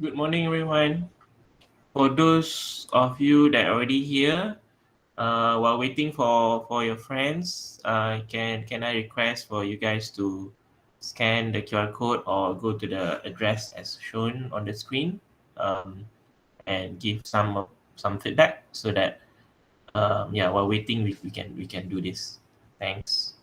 Good morning, everyone. For those of you that are already here, while waiting for your friends, can I request for you guys to scan the QR code or go to the address as shown on the screen, and give some feedback so that yeah, while waiting we can do this. Thanks.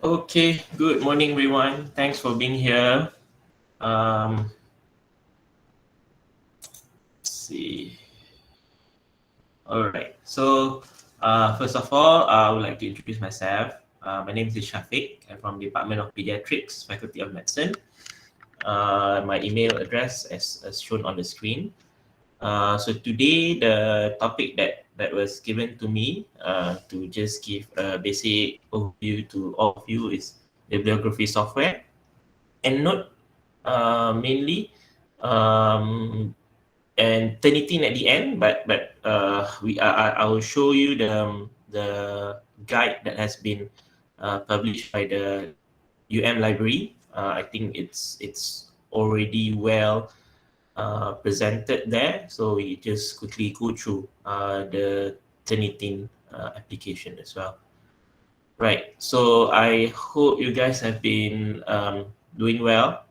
Okay, good morning, everyone. Thanks for being here. Um, let's see. All right. So, first of all, I would like to introduce myself. My name is Shafiq. I'm from Department of Pediatrics, Faculty of Medicine. My email address as shown on the screen. So today, the topic that was given to me to just give a basic overview to all of you is bibliography software. Endnote mainly, um, and Turnitin at the end. But I will show you the guide that has been published by the library. I think it's already well presented there. So we just quickly go through the Turnitin application as well. Right. So I hope you guys have been doing well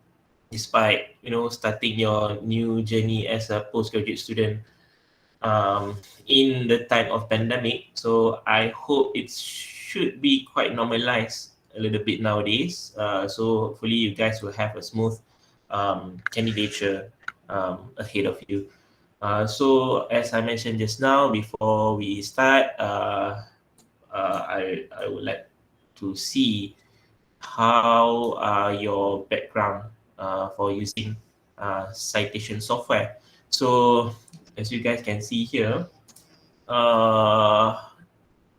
despite starting your new journey as a postgraduate student in the time of pandemic. So I hope it should be quite normalized a little bit nowadays. So hopefully you guys will have a smooth candidature ahead of you. So as I mentioned just now, before we start, I would like to see how your background for using citation software. So as you guys can see here, uh,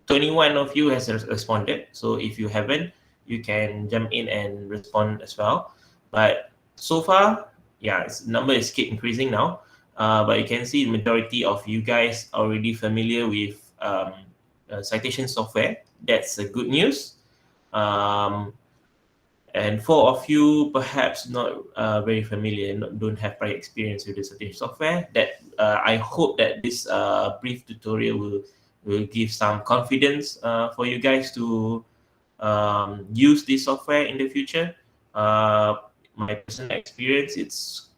21 of you has responded. So if you haven't, you can jump in and respond as well. But so far, yeah, number is keep increasing now. But you can see the majority of you guys are already familiar with citation software. That's a good news. Um, and four of you perhaps not very familiar, don't have prior experience with the certain software. That I hope that this brief tutorial will give some confidence for you guys to use this software in the future. My personal experience, it's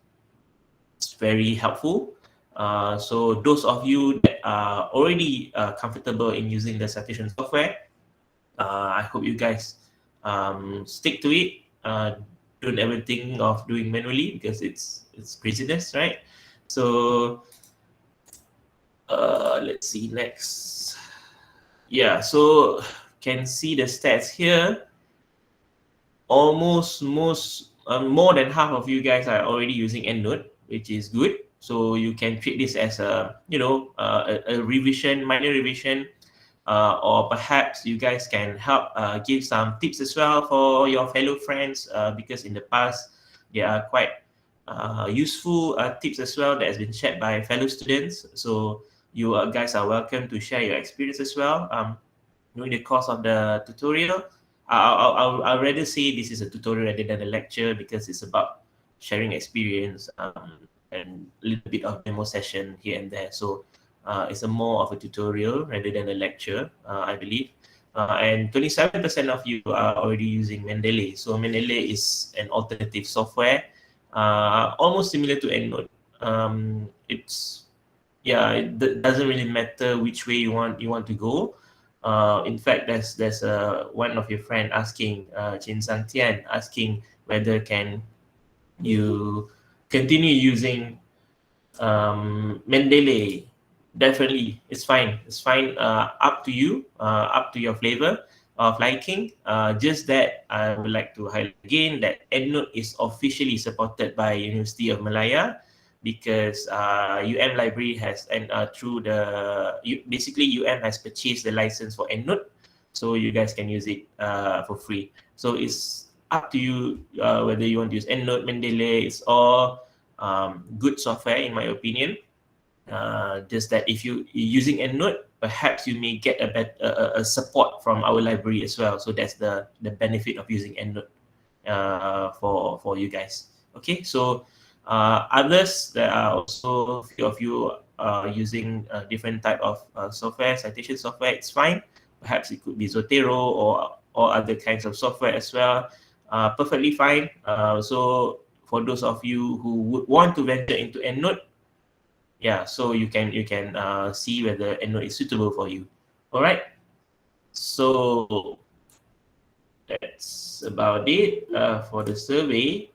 very helpful. So those of you that are already comfortable in using the citation software, I hope you guys stick to it. Don't ever think of doing manually because it's craziness, right? So let's see next. Yeah, so can see the stats here. Almost most more than half of you guys are already using Endnote, which is good. So you can treat this as a a revision, minor revision, or perhaps you guys can help give some tips as well for your fellow friends because in the past there are quite useful tips as well that has been shared by fellow students. So you guys are welcome to share your experience as well during the course of the tutorial. I'll rather say this is a tutorial rather than a lecture because it's about sharing experience and a little bit of demo session here and there. So it's a more of a tutorial rather than a lecture, I believe. And 27% of you are already using Mendeley. So Mendeley is an alternative software, almost similar to Endnote. It's yeah, it doesn't really matter which way you want to go. In fact, there's one of your friend asking, Chin Sang Tian asking whether can you continue using Mendeley. Definitely, it's fine. It's fine. Up to you. Up to your flavor of liking. Just that I would like to highlight again that EndNote is officially supported by University of Malaya because Library has and through basically has purchased the license for EndNote, so you guys can use it for free. So it's up to you whether you want to use EndNote, Mendeley. It's all good software in my opinion. Just that if you're using EndNote, perhaps you may get a support from our library as well. So that's the benefit of using EndNote for you guys. Okay, so others, there are also a few of you using different type of software, citation software. It's fine. Perhaps it could be Zotero or other kinds of software as well. Perfectly fine. So for those of you who would want to venture into EndNote, yeah, so you can see whether EndNote is suitable for you. All right. So that's about it for the survey.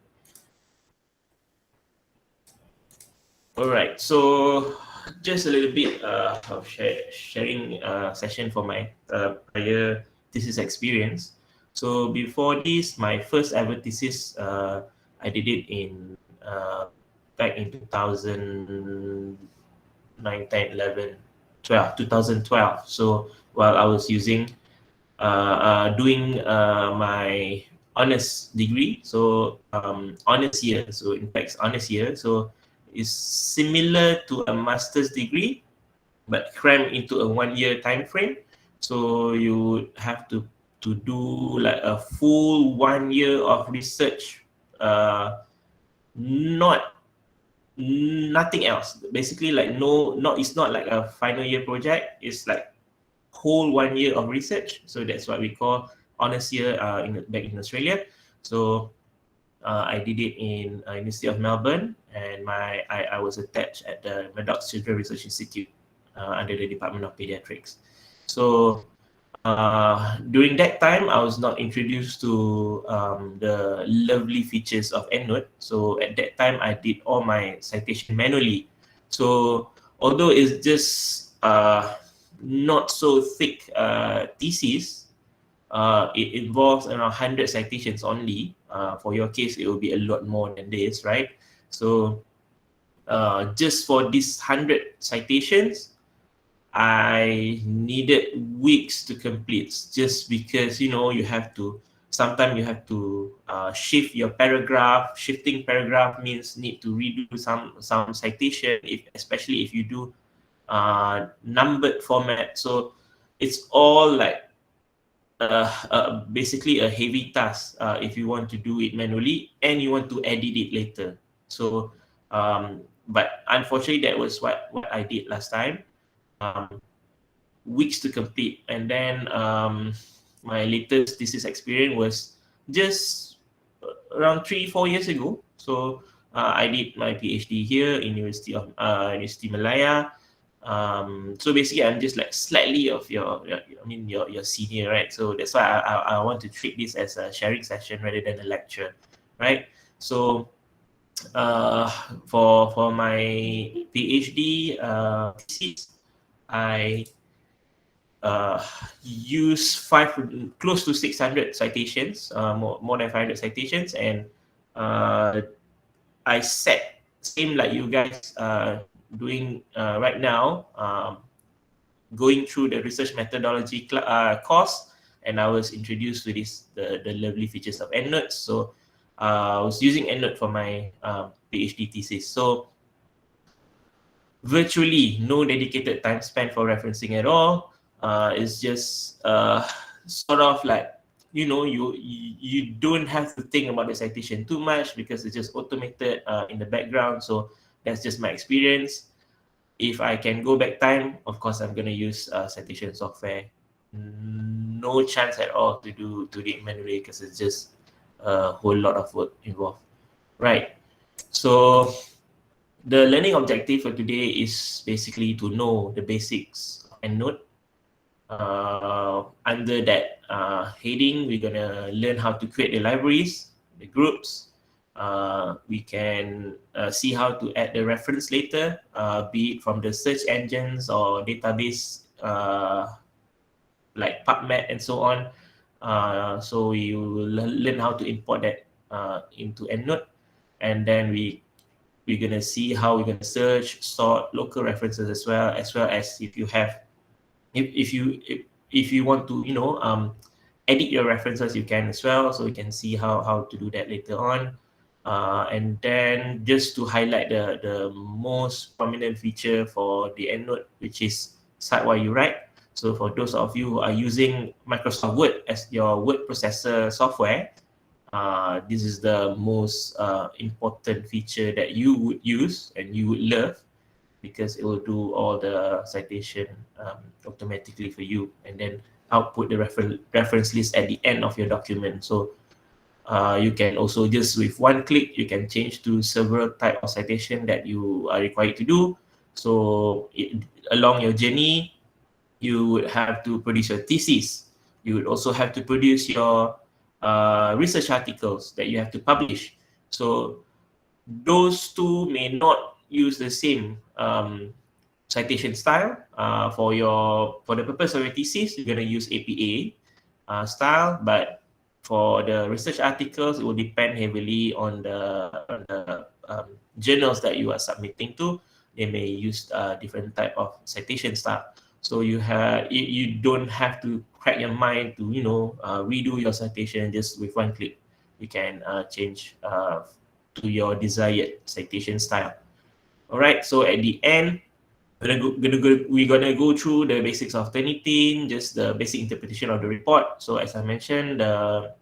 All right, so just a little bit of sharing session for my prior thesis experience. So before this, my first ever thesis, I did it in back in 2009, 10, 11, 12, 2012. So while I was doing my honors degree, so honors year. So in fact, honors year. So it's similar to a master's degree, but crammed into a 1 year time frame. So you would have to do like a full 1 year of research, not nothing else. Basically, like no, not it's not like a final year project. It's like whole 1 year of research. So that's what we call honors year back in Australia. So I did it in University of Melbourne, and I was attached at the Murdoch Children Research Institute under the Department of Pediatrics. So during that time, I was not introduced to the lovely features of Endnote. So at that time, I did all my citation manually. So although it's just not so thick thesis, it involves around 100 citations only. For your case, it will be a lot more than this, right? So just for these 100 citations, I needed weeks to complete, just because you have to sometimes you have to shift your paragraph. Shifting paragraph means need to redo some citation, especially if you do numbered format. So it's all like basically a heavy task if you want to do it manually and you want to edit it later. So but unfortunately, that was what I did last time. um, Weeks to complete. And then my latest thesis experience was just around 3-4 years ago. So I did my PhD here in University Malaya. So basically, I'm just like slightly of your senior, right? So that's why I want to treat this as a sharing session rather than a lecture, right? So uh, for my PhD thesis, I use close to 600 citations, more than 500 citations, and I set same like you guys doing right now, going through the research methodology course, and I was introduced to the lovely features of Endnote. So I was using Endnote for my PhD thesis. So virtually no dedicated time spent for referencing at all. It's just sort of like you don't have to think about the citation too much because it's just automated in the background. So that's just my experience. If I can go back time, of course I'm gonna use citation software. No chance at all to do it manually because it's just a whole lot of work involved. Right. So the learning objective for today is basically to know the basics of Endnote. Under that heading, we're gonna learn how to create the libraries, the groups. We can see how to add the reference later, be it from the search engines or database like PubMed and so on. So we will learn how to import that into Endnote, and then we're gonna see how we're gonna search, sort local references as well as if you have, if you want to, edit your references, you can as well. So we can see how to do that later on. And then just to highlight the most prominent feature for the Endnote, which is cite while you write. So for those of you who are using Microsoft Word as your word processor software, this is the most important feature that you would use and you would love, because it will do all the citation automatically for you, and then output the reference list at the end of your document. So you can also just with one click, you can change to several type of citation that you are required to do. So along your journey, you would have to produce your thesis. You would also have to produce your research articles that you have to publish. So those two may not use the same citation style. For the purpose of your thesis, you're going to use APA style, but for the research articles, it will depend heavily on the journals that you are submitting to. They may use different type of citation style. So you don't have to crack your mind to redo your citation just with one click. You can change to your desired citation style. All right. So at the end, we're gonna go through the basics of Turnitin, just the basic interpretation of the report. So as I mentioned, the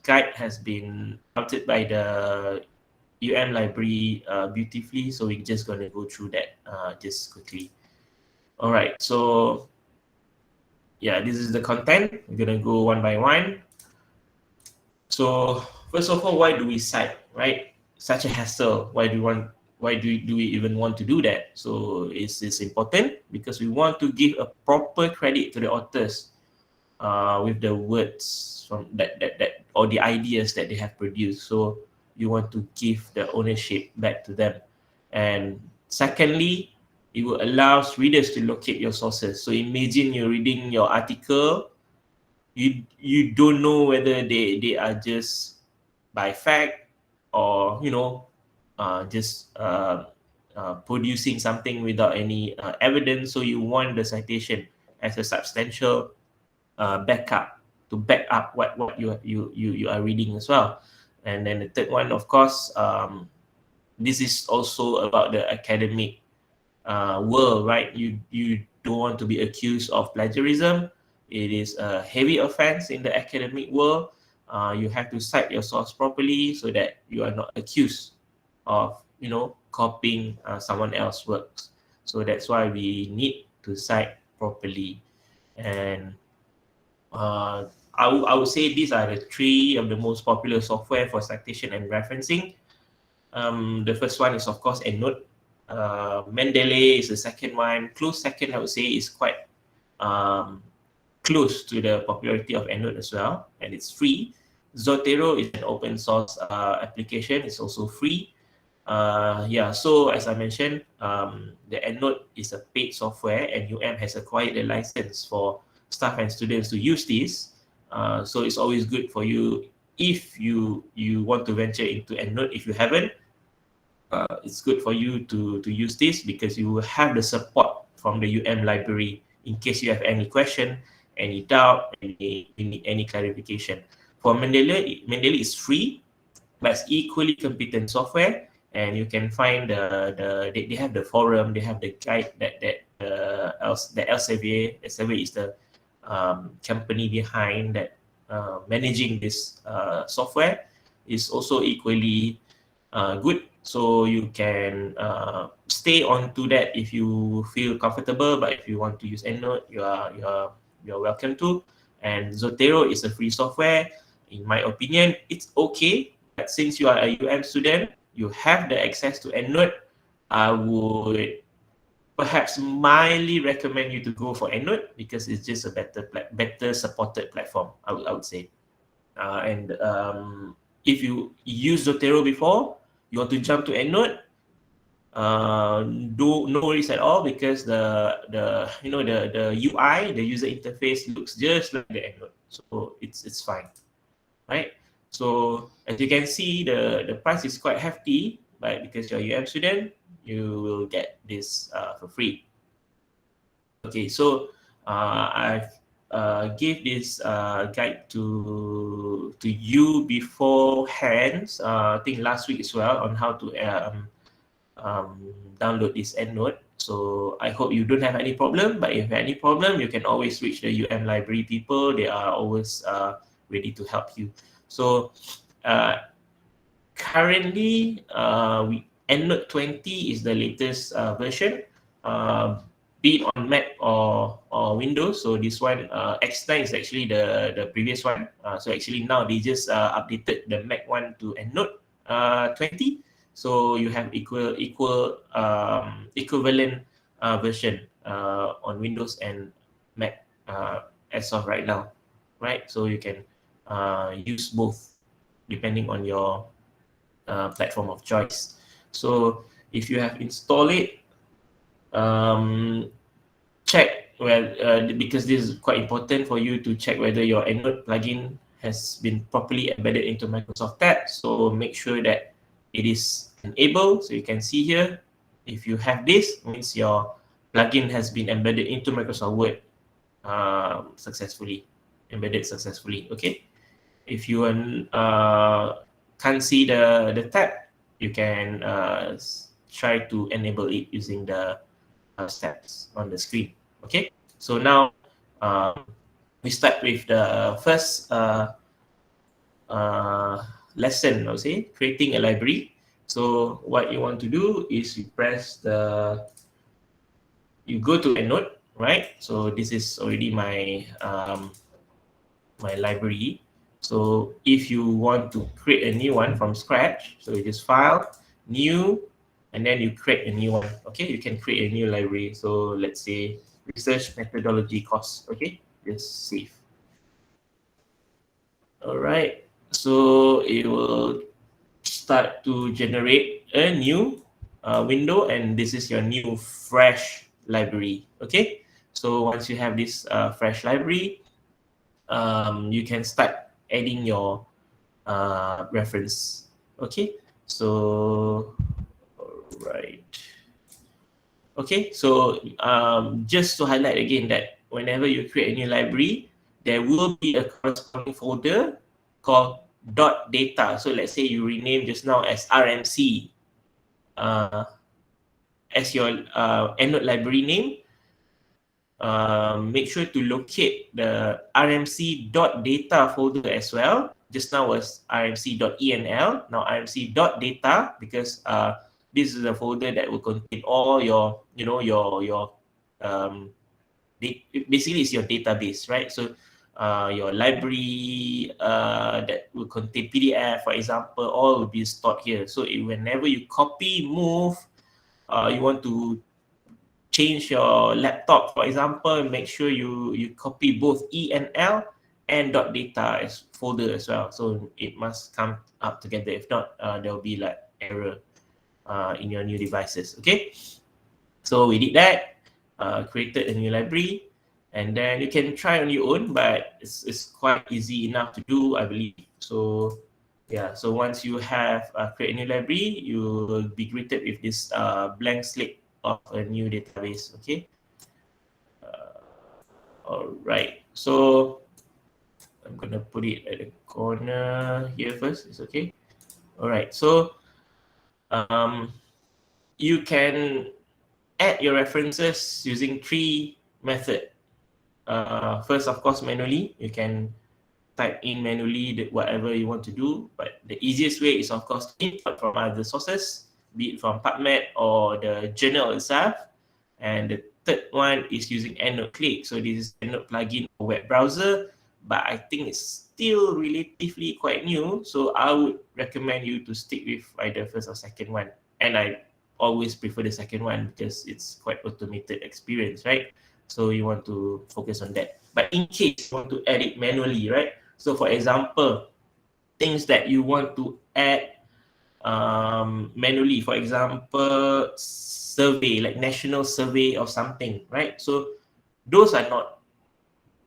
guide has been altered by the library beautifully. So we're just gonna go through that just quickly. All right. So yeah, this is the content. We're gonna go one by one. So first of all, why do we cite, right? Such a hassle. Do we even want to do that? So it's important because we want to give a proper credit to the authors with the words from that or the ideas that they have produced. So you want to give the ownership back to them. And secondly, it will allow readers to locate your sources. So imagine you're reading your article, you don't know whether they are just by fact or just producing something without any evidence. So you want the citation as a substantial backup to back up what you are reading as well. And then the third one, of course, this is also about the academic world, right? You don't want to be accused of plagiarism. It is a heavy offense in the academic world. You have to cite your source properly so that you are not accused of copying someone else's works. So that's why we need to cite properly. And I would say these are the three of the most popular software for citation and referencing. The first one is, of course, Endnote. Mendeley is the second one. Close second, I would say, is quite close to the popularity of Endnote as well, and it's free. Zotero is an open source application. It's also free. So as I mentioned, the Endnote is a paid software, and has acquired a license for staff and students to use this. So it's always good for you if you want to venture into Endnote. If you haven't, it's good for you to use this because you will have the support from the library in case you have any question, any doubt, any clarification. For Mendeley is free, but it's equally competent software, and you can find they have the forum, they have the guide that Elsevier is the company behind that managing this software is also equally good. So you can stay on to that if you feel comfortable. But if you want to use Endnote, you're welcome to. And Zotero is a free software. In my opinion, it's okay. But since you are a student, you have the access to Endnote. I would perhaps mildly recommend you to go for Endnote because it's just a better supported platform. I would say. And if you use Zotero before, you want to jump to Endnote, no worries at all because the UI, the user interface looks just like the Endnote, so it's fine, right? So as you can see, the price is quite hefty, but because you're a student, you will get this for free. Okay, so I've gave this guide to you beforehand. I think last week as well on how to download this Endnote. So I hope you don't have any problem. But if you have any problem, you can always reach the library people. They are always ready to help you. So currently, Endnote 20 is the latest version. Be it on Mac or Windows. So this one, X9 is actually the previous one. So actually now they just updated the Mac one to Endnote 20. So you have equivalent version on Windows and Mac as of right now, right? So you can use both depending on your platform of choice. So if you have installed it, um, check because this is quite important for you to check whether your Endnote plugin has been properly embedded into Microsoft tab. So make sure that it is enabled. So you can see here, if you have this, means your plugin has been embedded into Microsoft Word successfully, embedded successfully. Okay. If you can't see the tab, you can try to enable it using the steps on the screen. Okay, so now um, we start with the first uh, lesson, I would say, creating a library. So what you want to do is you go to Endnote, right? So this is already my library. So if you want to create a new one from scratch, so you just file, new, and then you create a new one. Okay, you can create a new library. So let's say research methodology course. Okay, just save. All right. So it will start to generate a new window, and this is your new fresh library. Okay. So once you have this fresh library, you can start adding your reference. Okay, so right. Okay, so just to highlight again that whenever you create a new library, there will be a corresponding folder called .data. So let's say you rename just now as RMC uh, as your Endnote library name. Make sure to locate the rmc.data folder as well. Just now was rmc.enl, now rmc.data, because this is a folder that will contain all your, your um, basically it's your database, right? So your library that will contain PDF, for example, all will be stored here. So whenever you copy, move, you want to change your laptop, for example, make sure you copy both enl and .data as folder as well. So it must come up together. If not, there will be like error in your new devices. Okay, so we did that, created a new library, and then you can try on your own, but it's quite easy enough to do, I believe. So yeah, so once you have create a new library, you will be greeted with this blank slate of a new database. Okay. All right. So I'm gonna put it at the corner here first. It's okay. All right. So um, you can add your references using three methods. First, of course, manually. You can type in manually whatever you want to do, but the easiest way is, of course, to import from other sources, be it from PubMed or the journal itself. And the third one is using Endnote Click. So this is Endnote plugin for web browser, but I think it's still relatively quite new. So I would recommend you to stick with either first or second one. And I always prefer the second one because it's quite automated experience, right? So you want to focus on that. But in case you want to add it manually, right? So for example, things that you want to add manually, for example, survey, like national survey or something, right? So those are not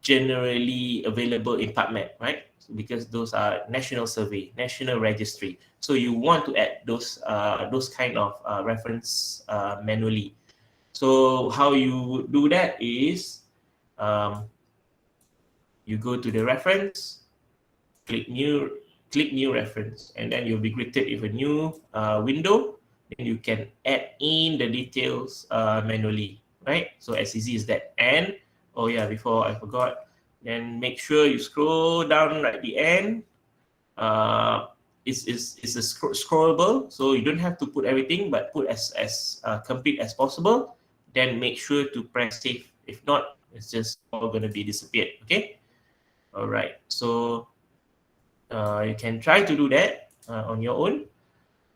generally available in PubMed, right? Because those are national survey, national registry. So you want to add those kind of reference manually. So how you do that is um, you go to the reference, click new reference, and then you'll be greeted with a new window. Then you can add in the details manually, right? So as easy as that. And oh yeah, before I forgot, then make sure you scroll down at the end. It's a scrollable, so you don't have to put everything, but put as complete as possible. Then make sure to press save. If not, it's just all gonna be disappeared. Okay. All right. So you can try to do that on your own.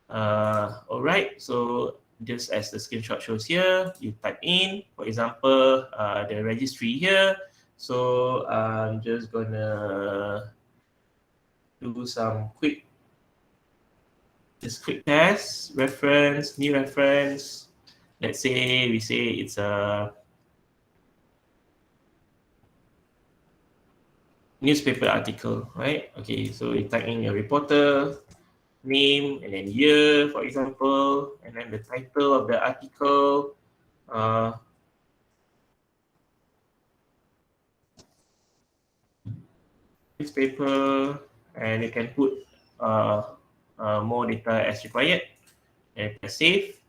All right, so just as the screenshot shows here, you type in, for example, the registry here. So I'm just gonna do some quick test, reference, new reference. Let's say we say it's a newspaper article, right? Okay, so you type in your reporter name and then year, for example, and then the title of the article, uh, newspaper, and you can put more data as required, and press save,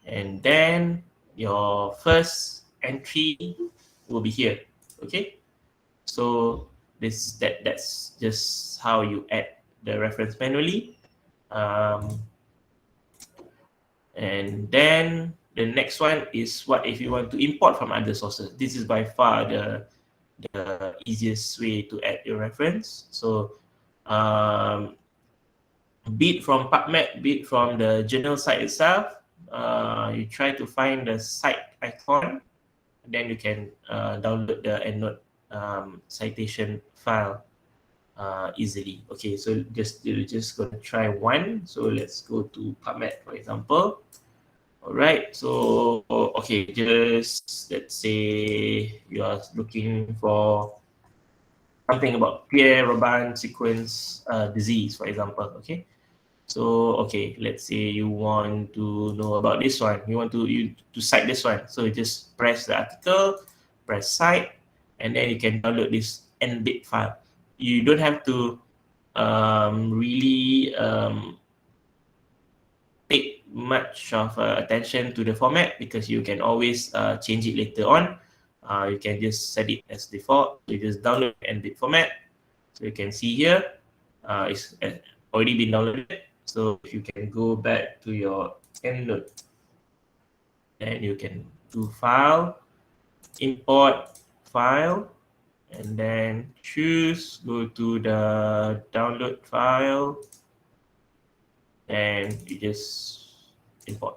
and then your first entry will be here. Okay, so that's just how you add the reference manually. Um, and then the next one is what if you want to import from other sources. This is by far the easiest way to add your reference. So um, be it from PubMed, be it from the journal site itself, you try to find the site icon, then you can download the Endnote citation file easily. Okay, so you're just gonna try one. So let's go to PubMed, for example. All right, so okay, just let's say you are looking for something about Pierre Robin sequence disease, for example. Okay, so okay, let's say you want to know about this one. You want to cite this one. So you just press the article, press cite, and then you can download this Endnote file. You don't have to really take much of attention to the format because you can always change it later on. You can just set it as default. You just download Endnote format. So you can see here, it's already been downloaded. So if you can go back to your Endnote, then you can do file, import file, and then go to the download file, and you just import.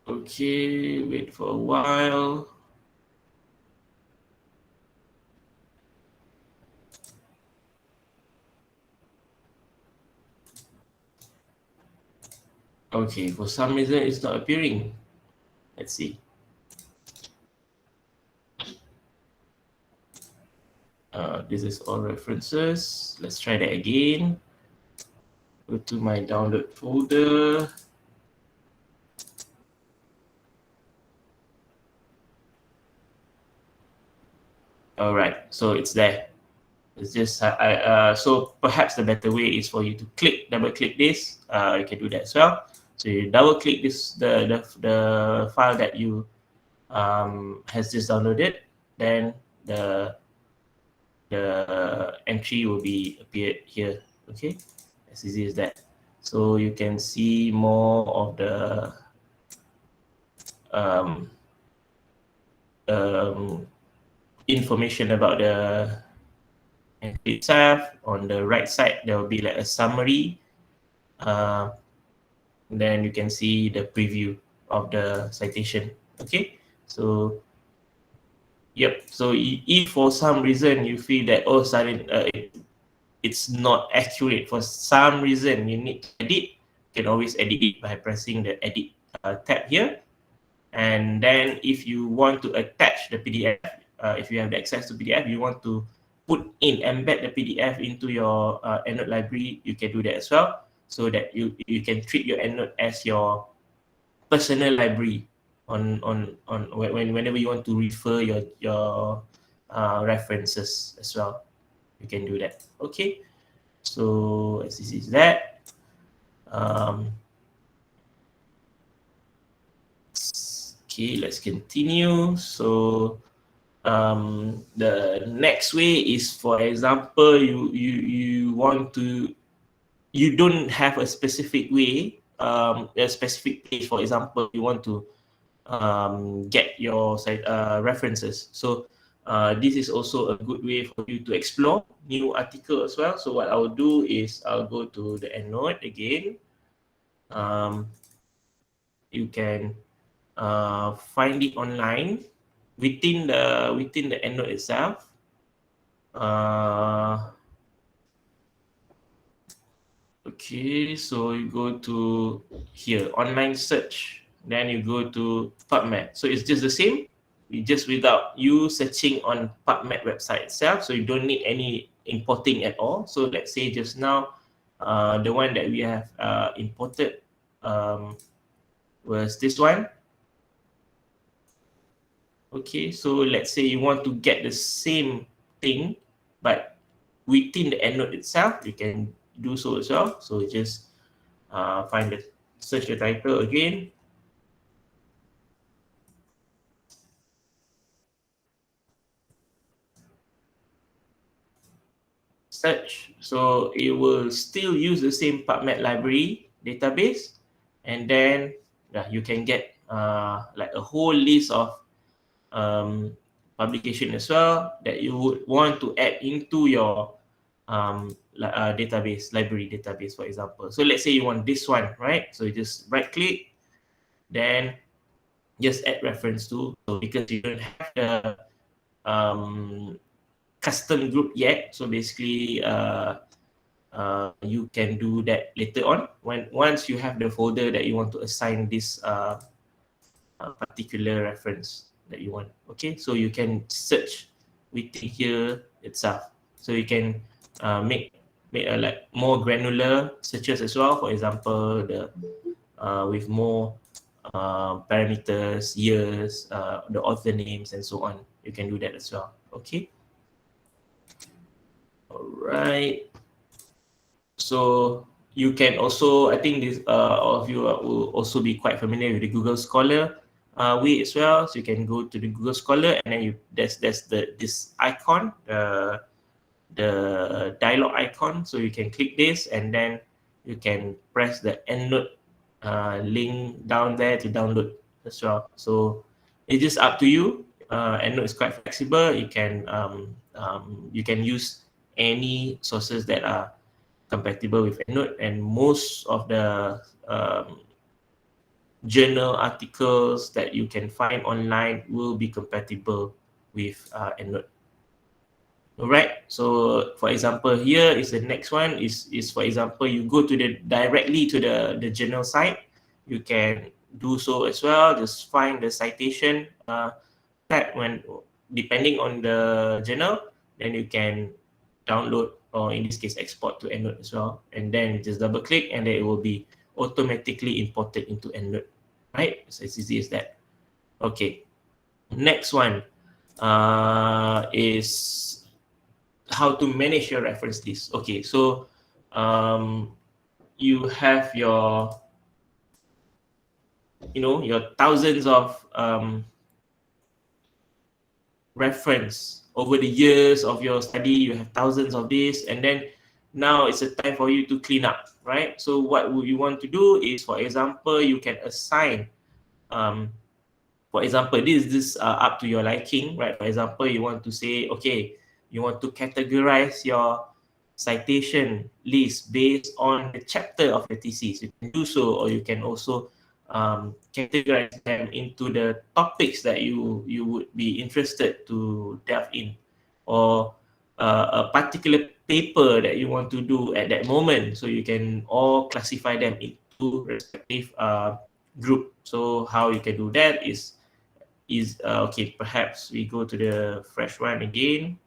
Okay, wait for a while. Okay, for some reason it's not appearing. Let's see. This is all references. Let's try that again. Go to my download folder. All right, so it's there. It's just so perhaps the better way is for you to double click this. You can do that as well. So you double click this the file that you has just downloaded, then the entry will be appeared here. Okay, as easy as that. So you can see more of the um, um, information about the entry itself. On the right side, there will be like a summary. Then you can see the preview of the citation. Okay, so yep. So if for some reason you feel that it's not accurate for some reason, you need to edit. You can always edit it by pressing the edit tab here. And then if you want to attach the PDF, if you have the access to PDF, you want to embed the PDF into your Endnote library, you can do that as well, so that you can treat your Endnote as your personal library whenever you want to refer your references as well. You can do that. Okay, so as this is that. Okay, let's continue. So the next way is, for example, you don't have a specific way, a specific page. For example, you want to get your references. So this is also a good way for you to explore new article as well. So what I'll do is I'll go to the Endnote again. you can find it online within the Endnote itself. Okay, so you go to here, online search. Then you go to PubMed. So it's just the same, just without you searching on PubMed website itself. So you don't need any importing at all. So let's say just now, the one that we have imported was this one. Okay, so let's say you want to get the same thing, but within the EndNote itself, you can do so as well. So just find the search the title again. Search. So it will still use the same PubMed library database, and then you can get like a whole list of publication as well that you would want to add into your database, library database, for example. So let's say you want this one, right? So you just right click, then just add reference to. So because you don't have the custom group yet, so basically you can do that later on once you have the folder that you want to assign this particular reference that you want. Okay, so you can search within here itself. So you can make a like more granular searches as well. For example, the with more parameters, years, the author names, and so on. You can do that as well. Okay. All right. So you can also, I think this all of you will also be quite familiar with the Google Scholar way as well. So you can go to the Google Scholar, and then there's this icon, the dialog icon. So you can click this, and then you can press the EndNote link down there to download as well. So it's just up to you. EndNote is quite flexible. You can use any sources that are compatible with EndNote, and most of the journal articles that you can find online will be compatible with EndNote. All right. So, for example, here is the next one. Is for example, you go to directly to the journal site. You can do so as well. Just find the citation tab when depending on the journal, then you can download, or in this case export to EndNote as well, and then just double click, and then it will be automatically imported into EndNote, right? So it's easy as that. Okay, next one is how to manage your reference list. Okay, so you have your thousands of reference over the years of your study. You have thousands of this, and then now it's a time for you to clean up, right? So what you want to do is, for example, you can assign for example, this is up to your liking, right? For example, you want to say, okay, you want to categorize your citation list based on the chapter of your thesis. You can do so, or you can also categorize them into the topics that you would be interested to delve in, or a particular paper that you want to do at that moment. So you can all classify them into respective group. So how you can do that is okay, perhaps we go to the fresh one again.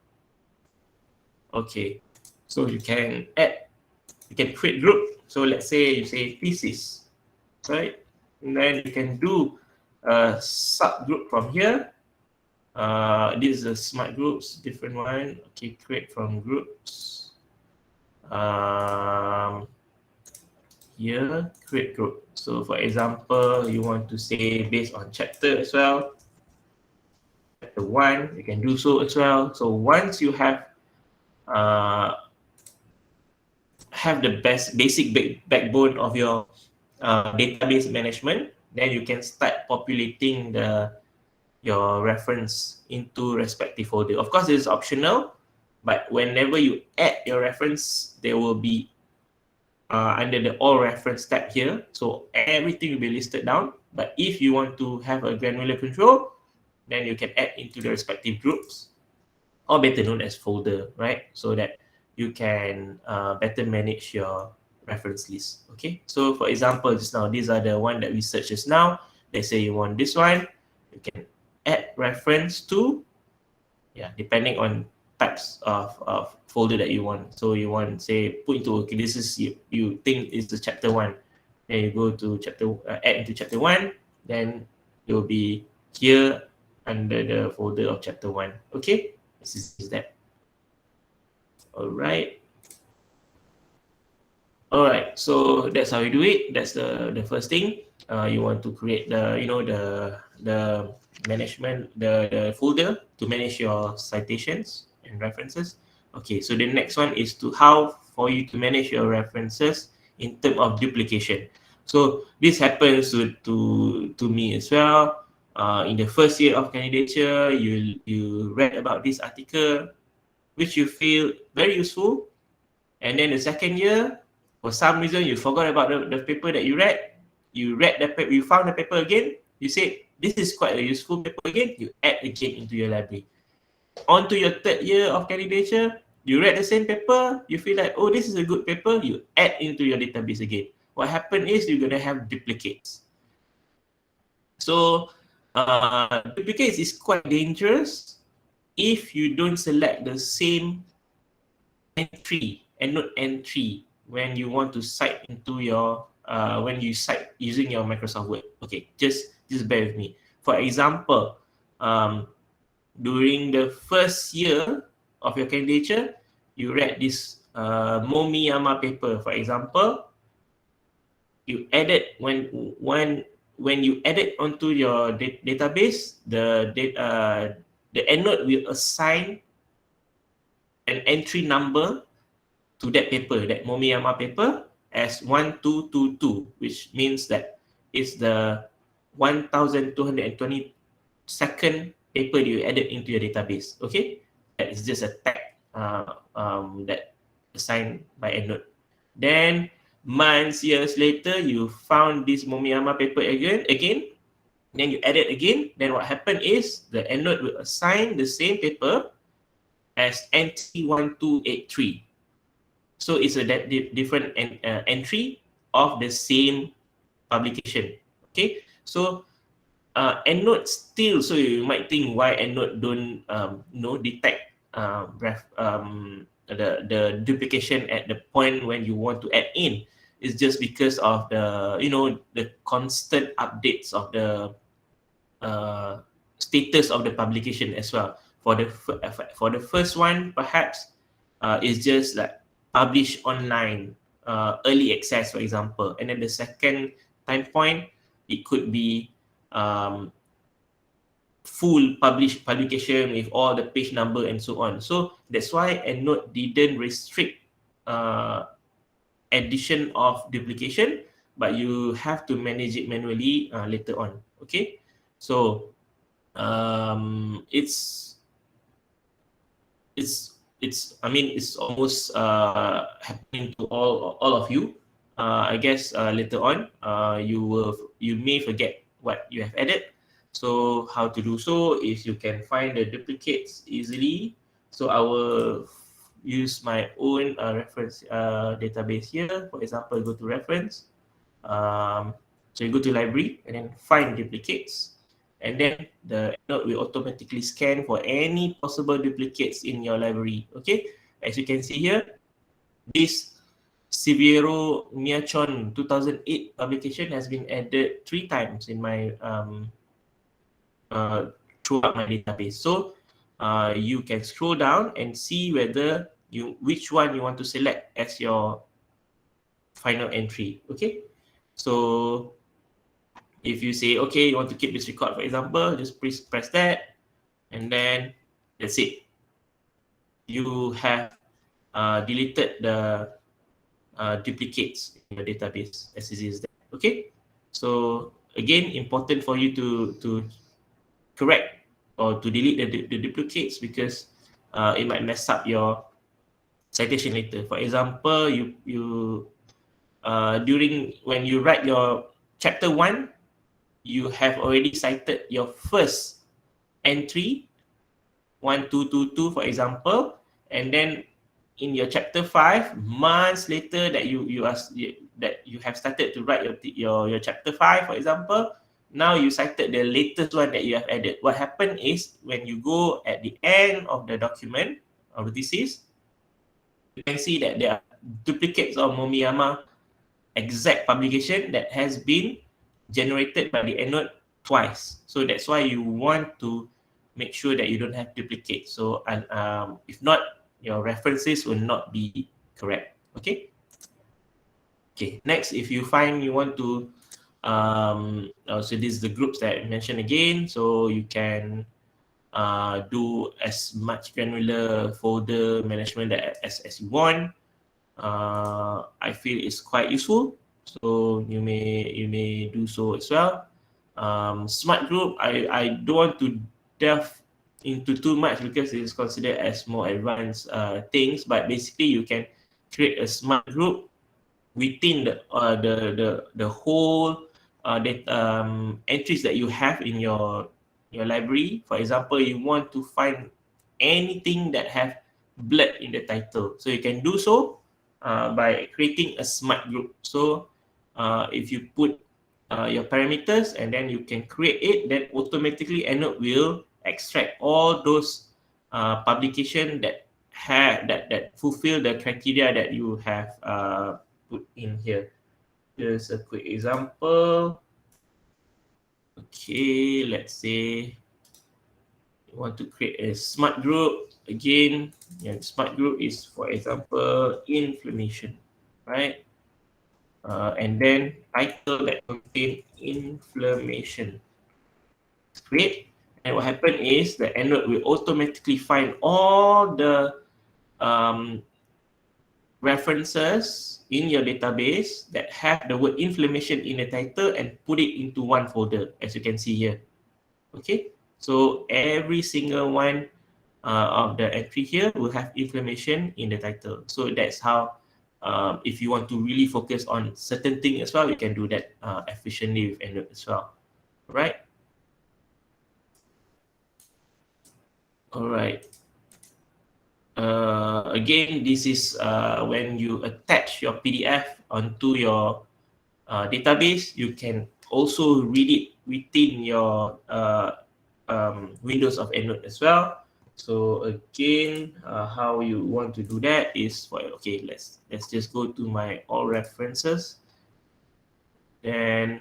Okay, so you can create group. So let's say you say thesis, right? And then you can do a subgroup from here. This is a smart groups, different one. Okay, create from groups. Here, create group. So for example, you want to say based on chapter as well. Chapter 1, you can do so as well. So once you have the basic backbone of your database management, then you can start populating your reference into respective folder. Of course, it's optional, but whenever you add your reference, there will be under the all reference tab here. So everything will be listed down. But if you want to have a granular control, then you can add into the respective groups, or better known as folder, right? So that you can better manage your reference list. Okay, so for example, just now, these are the one that we searched just now. Let's say you want this one, you can add reference to, yeah, depending on types of folder that you want. So you want, say, put into, okay, this is, you think is the chapter one, then you go to chapter, add into chapter one, then it will be here under the folder of chapter one. Okay, this is that. All right. All right. So that's how you do it. That's the first thing. You want to create the, the management, the folder to manage your citations and references. Okay. So the next one is to how for you to manage your references in terms of duplication. So this happens to me as well. In the first year of candidature, you read about this article which you feel very useful, and then the second year, for some reason, you forgot about the paper that you read. You read the paper, you found the paper again. You said, this is quite a useful paper again. You add again into your library. On to your third year of candidature, you read the same paper. You feel like, oh, this is a good paper. You add into your database again. What happened is you're going to have duplicates. So, duplicates is quite dangerous if you don't select the same entry, EndNote entry, when you want to cite into your when you cite using your Microsoft Word. Okay, just bear with me. For example, during the first year of your candidature, you read this Momiyama paper. For example, you added when you add it onto your database, the EndNote will assign an entry number to that paper, that Momiyama paper, as 1222, which means that it's the 1222nd paper that you added into your database. Okay, that is just a tag that assigned by EndNote. Then months, years later, you found this Momiyama paper again. Then you add it again. Then what happened is the EndNote will assign the same paper as NT1283. So it's a different entry of the same publication. Okay, so EndNote still. So you might think why EndNote don't detect the duplication at the point when you want to add in. It's just because of the constant updates of the status of the publication as well. For the first one, perhaps it's just like publish online, early access, for example. And then the second time point, it could be full publication with all the page number and so on. So that's why EndNote didn't restrict addition of duplication, but you have to manage it manually later on. Okay, so it's I mean it's almost happening to all of you. I guess later on you may forget what you have added. So how to do so is you can find the duplicates easily. So I will use my own reference database here. For example, go to reference. So you go to library and then find duplicates, and then the node will automatically scan for any possible duplicates in your library. Okay, as you can see here, this Severo Miachon 2008 publication has been added 3 times in my throughout my database. So you can scroll down and see whether which one you want to select as your final entry. Okay, so if you say, okay, you want to keep this record, for example, just press that, and then that's it. You have deleted the duplicates in your database as easy as that. Okay, so again, important for you to correct or to delete the duplicates, because it might mess up your citation later. For example, you during when you write your chapter 1, you have already cited your first entry 1222, for example, and then in your chapter 5, months later that you have started to write your chapter 5, for example, now you cited the latest one that you have added. What happened is when you go at the end of the document of the thesis, you can see that there are duplicates of Momiyama exact publication that has been generated by the Endnote twice. So that's why you want to make sure that you don't have duplicates. So, and if not, your references will not be correct. Okay. Okay. Next, if you find you want to, so this is the groups that I mentioned again. So you can do as much granular folder management as you want. I feel it's quite useful. So you may do so as well. Smart group, I don't want to delve into too much because it's considered as more advanced things. But basically, you can create a smart group within the whole entries that you have in your library. For example, you want to find anything that have blood in the title, so you can do so by creating a smart group. So if you put your parameters and then you can create it, then automatically Endnote will extract all those publication that fulfill the criteria that you have put in here. Here's a quick example. Okay, let's say you want to create a smart group. Again, smart group is, for example, inflammation, right? And then title that contain inflammation. Create, and what happen is the Endnote will automatically find all the um, references in your database that have the word inflammation in the title and put it into one folder, as you can see here. Okay, so every single one of the entry here will have inflammation in the title. So that's how, if you want to really focus on certain thing as well, you can do that efficiently with Endnote as well. Right. All right. Again, this is when you attach your PDF onto your database, you can also read it within your windows of Endnote as well. So again, how you want to do that is okay. Let's just go to my all references. Then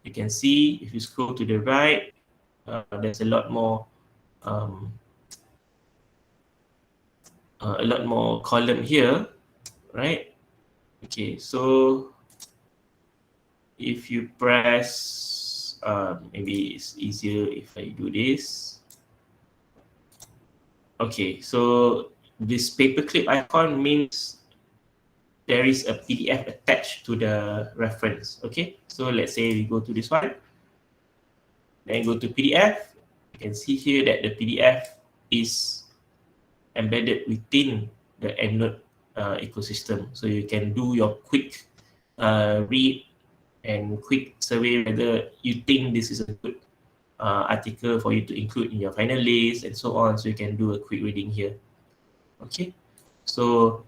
you can see if you scroll to the right, there's um, a lot more column here, right? Okay, so if you press, maybe it's easier if I do this. Okay, so this paperclip icon means there is a PDF attached to the reference. Okay, so let's say we go to this one, then go to PDF. You can see here that the PDF is embedded within the Endnote ecosystem. So you can do your quick read and quick survey whether you think this is a good article for you to include in your final list and so on. So you can do a quick reading here. Okay, so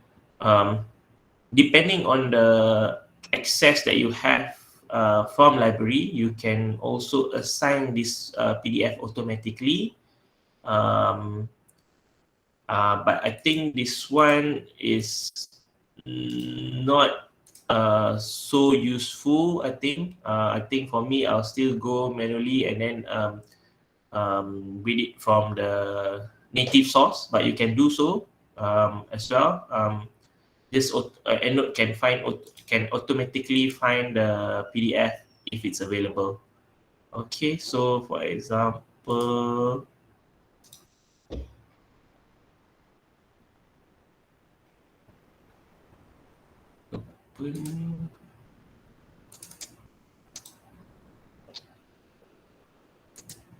depending on the access that you have from library, you can also assign this PDF automatically. But I think this one is not so useful. I think for me, I'll still go manually and then read it from the native source. But you can do so as well. This Endnote can automatically find the PDF if it's available. Okay, so for example, open.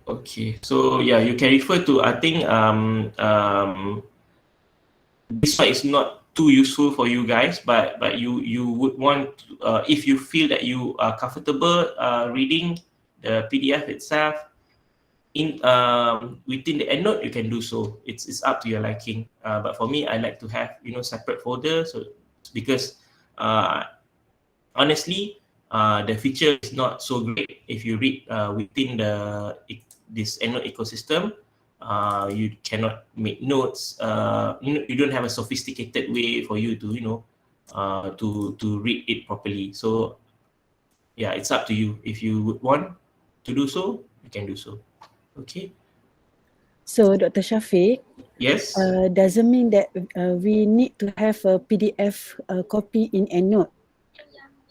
Okay, so yeah, you can refer to, I think this one is not too useful for you guys, but you would want to, if you feel that you are comfortable reading the PDF itself within the Endnote, you can do so. It's up to your liking. But for me, I like to have separate folder. So because uh, honestly, the feature is not so great if you read within this Endnote ecosystem. You cannot make notes. You don't have a sophisticated way for you to to read it properly. So yeah, it's up to you. If you would want to do so, you can do so. Okay. So, Dr. Shafiq, Yes. doesn't mean that we need to have a PDF copy in Endnote.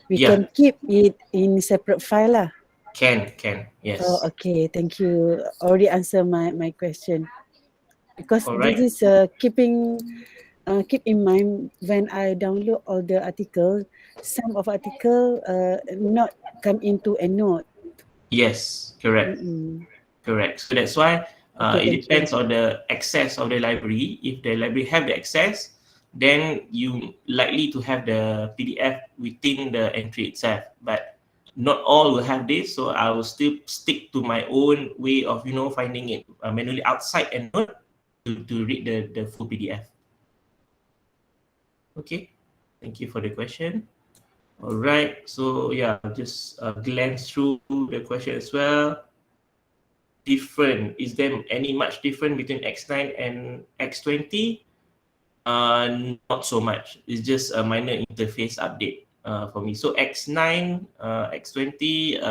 We Yeah. can keep it in separate file lah. Can. Oh, Yes. okay. Thank you. Already answer my question. Because All this right. is keep in mind when I download all the article, some of article not come into a note. Yes. Correct. Mm-mm. Correct. So that's why Okay, it thank you. depends on the access of the library. If the library have the access, then you likely to have the PDF within the entry itself. But not all will have this, so I will still stick to my own way of finding it manually outside and not to read the full PDF. Okay. Thank you for the question. All right. So yeah, I'll just glance through the question as well. Different. Is there any much different between X9 and X20? Not so much. It's just a minor interface update for me. So X9, X20,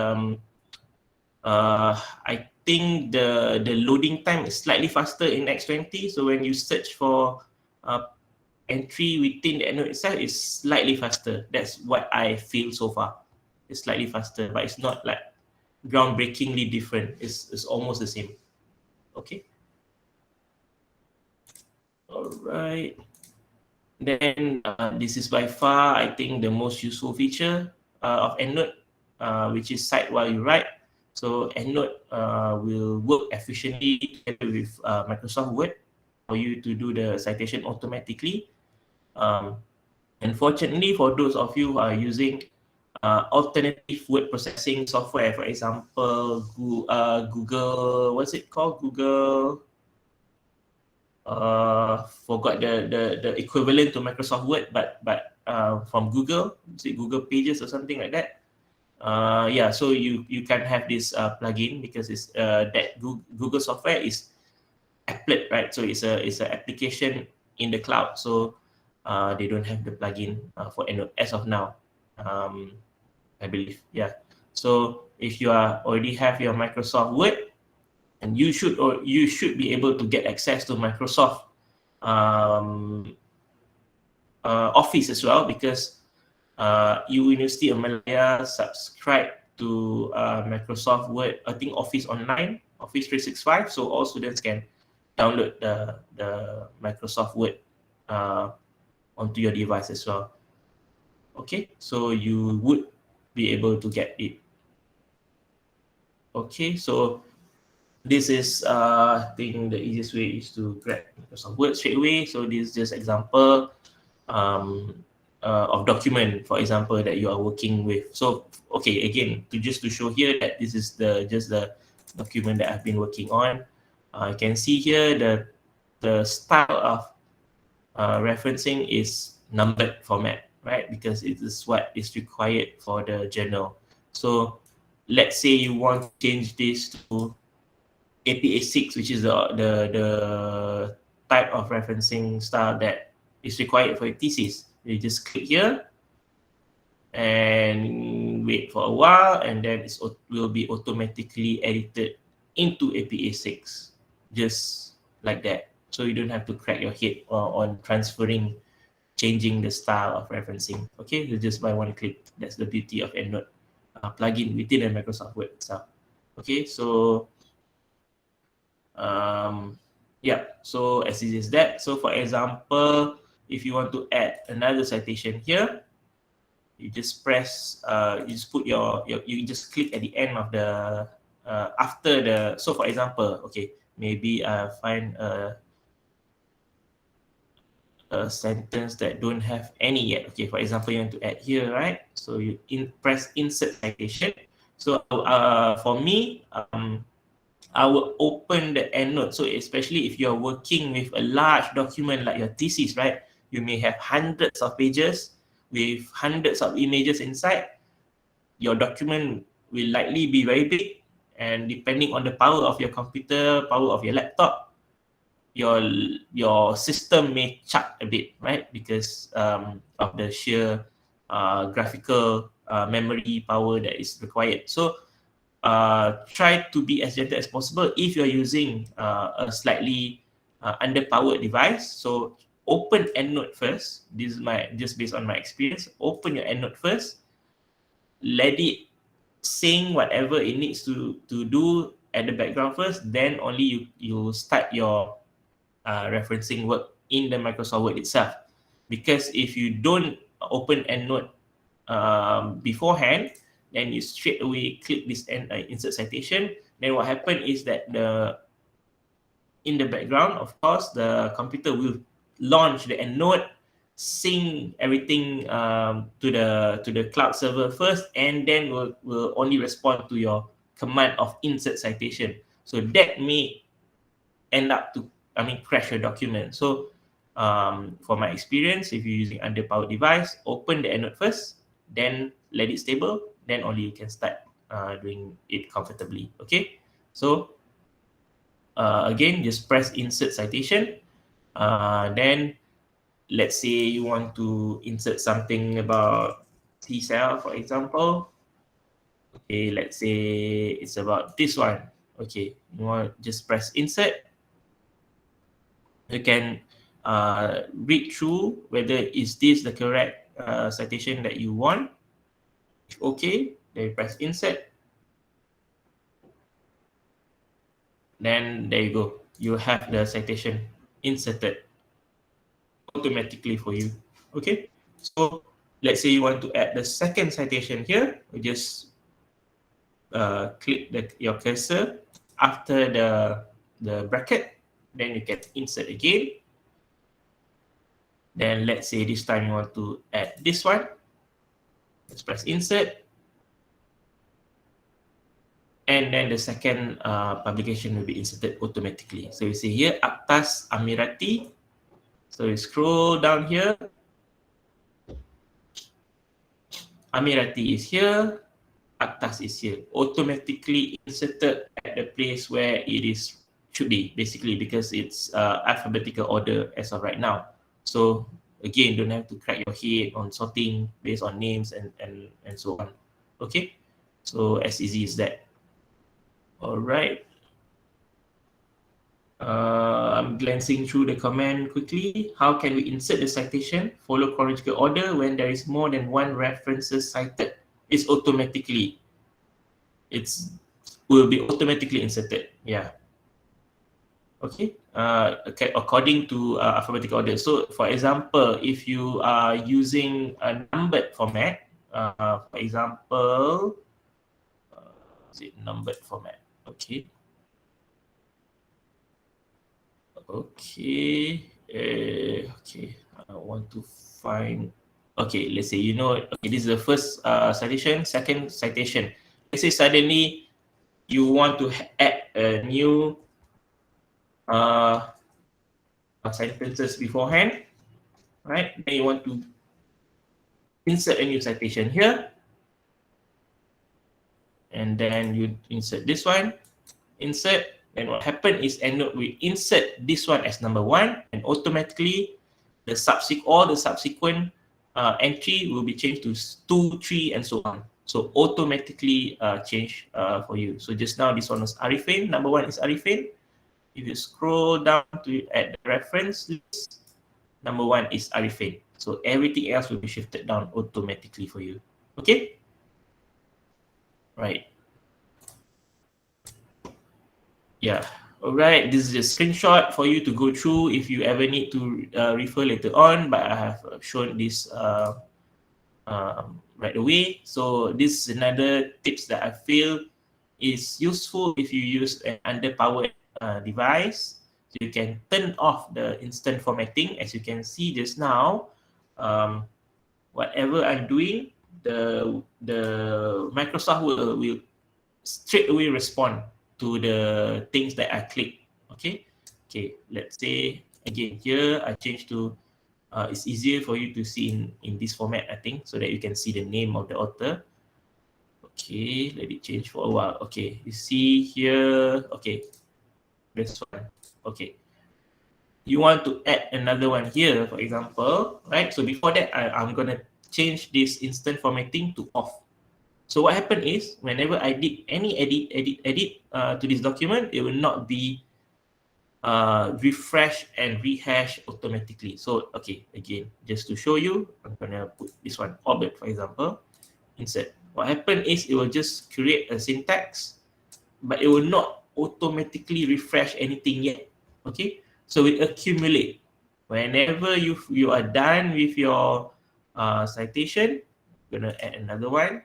I think the loading time is slightly faster in X20. So when you search for entry within the Endnote itself, is slightly faster. That's what I feel so far. It's slightly faster, but it's not like groundbreakingly different. It's almost the same. Okay. All right. Then this is by far, I think, the most useful feature of Endnote, which is cite while you write. So Endnote will work efficiently together with Microsoft Word for you to do the citation automatically. Um, Unfortunately, for those of you who are using alternative word processing software, for example, Google, what's it called? Google, forgot the equivalent to Microsoft Word, but from Google, is it Google Pages or something like that? Yeah, so you can have this plugin because it's that Google software is applet, right? So it's an application in the cloud. So they don't have the plugin for Endnote as of now. Um, I believe, yeah. So if you already have your Microsoft Word, and you should be able to get access to Microsoft um, Office as well, because University of Malaya subscribe to Microsoft Word, I think Office Online, Office 365, so all students can download the Microsoft Word uh, onto your device as well. Okay, so you would be able to get it. Okay, so this is I think the easiest way is to grab Microsoft Word straight away. So this is just example um, of document, for example, that you are working with. So okay, again, to show here that this is just the document that I've been working on. You can see here the style of referencing is numbered format, right? Because it is what is required for the journal. So let's say you want to change this to APA6, which is the type of referencing style that is required for your thesis. You just click here and wait for a while, and then it will be automatically edited into APA6, just like that. So you don't have to crack your head on transferring, changing the style of referencing. Okay, so just by one click. That's the beauty of Endnote plugin within the Microsoft Word itself. Okay, so yeah, so as easy as that. So for example, if you want to add another citation here, you just press, you just put you just click at the end of the, after the, so for example, okay, maybe I find a sentence that don't have any yet. Okay, for example, you want to add here, right? So you press insert citation. So for me, I will open the Endnote. So especially if you're working with a large document like your thesis, right? You may have hundreds of pages with hundreds of images inside. Your document will likely be very big, and depending on the power of your computer, power of your laptop, your your system may chuck a bit, right? Because of the sheer graphical memory power that is required. So try to be as gentle as possible if you're using a slightly underpowered device. So open EndNote first. This is my just based on my experience. Open your EndNote first. Let it sing whatever it needs to do at the background first. Then only you start your referencing work in the Microsoft Word itself. Because if you don't open EndNote beforehand, then you straight away click this insert citation. Then what happened is that in the background, of course, the computer will launch the EndNote, sync everything to the cloud server first, and then will only respond to your command of insert citation. So that may end up to crash your document. So for my experience, if you're using underpowered device, open the EndNote first, then let it stable, then only you can start doing it comfortably. Okay, so again, just press insert citation. Then let's say you want to insert something about T cell, for example. Okay, let's say it's about this one. Okay, you want just press insert. You can read through whether is this the correct citation that you want. If okay, then you press insert. Then there you go. You have the citation inserted automatically for you. Okay, so let's say you want to add the second citation here. You just click your cursor after the bracket, then you can insert again. Then let's say this time you want to add this one. Let's press insert. And then the second publication will be inserted automatically. So you see here, Atas Amirati. So you scroll down here. Amirati is here. Atas is here. Automatically inserted at the place where it is should be, basically, because it's alphabetical order as of right now. So again, don't have to crack your head on sorting based on names and so on. Okay, so as easy as that. All right. I'm glancing through the comment quickly. How can we insert the citation? Follow chronological order when there is more than one references cited. It's automatically. It's will be automatically inserted. Yeah. Okay. Okay. According to alphabetical order. So, for example, if you are using a numbered format, for example, is it numbered format? Okay. Okay. Okay. I want to find. Okay. Let's say Okay, this is the first citation. Second citation. Let's say suddenly you want to add a new sentences beforehand, right? Then you want to insert a new citation here, and then you insert this one. Insert. Then what happened is EndNote will insert this one as number one, and automatically all the subsequent entry will be changed to 2, 3, and so on. So automatically change for you. So just now this one was Arifin. Number one is Arifin. If you scroll down to at the reference list, number one is Arifin. So everything else will be shifted down automatically for you. Okay? Right. Yeah. All right. This is a screenshot for you to go through if you ever need to refer later on, but I have shown this right away. So this is another tips that I feel is useful if you use an underpowered device. So you can turn off the instant formatting. As you can see just now, whatever I'm doing, the Microsoft will straight away respond to the things that I click. Okay, let's say again here I change to it's easier for you to see in this format, I think, so that you can see the name of the author. Okay, let it change for a while. Okay, you see here, okay, this one. Okay, you want to add another one here, for example, right? So before that, I'm gonna change this instant formatting to off. So what happened is, whenever I did any edit to this document, it will not be refresh and rehash automatically. So, okay, again, just to show you, I'm gonna put this one, orbit, for example, insert. What happened is, it will just create a syntax, but it will not automatically refresh anything yet. Okay, so it accumulate. Whenever you are done with your citation, I'm gonna add another one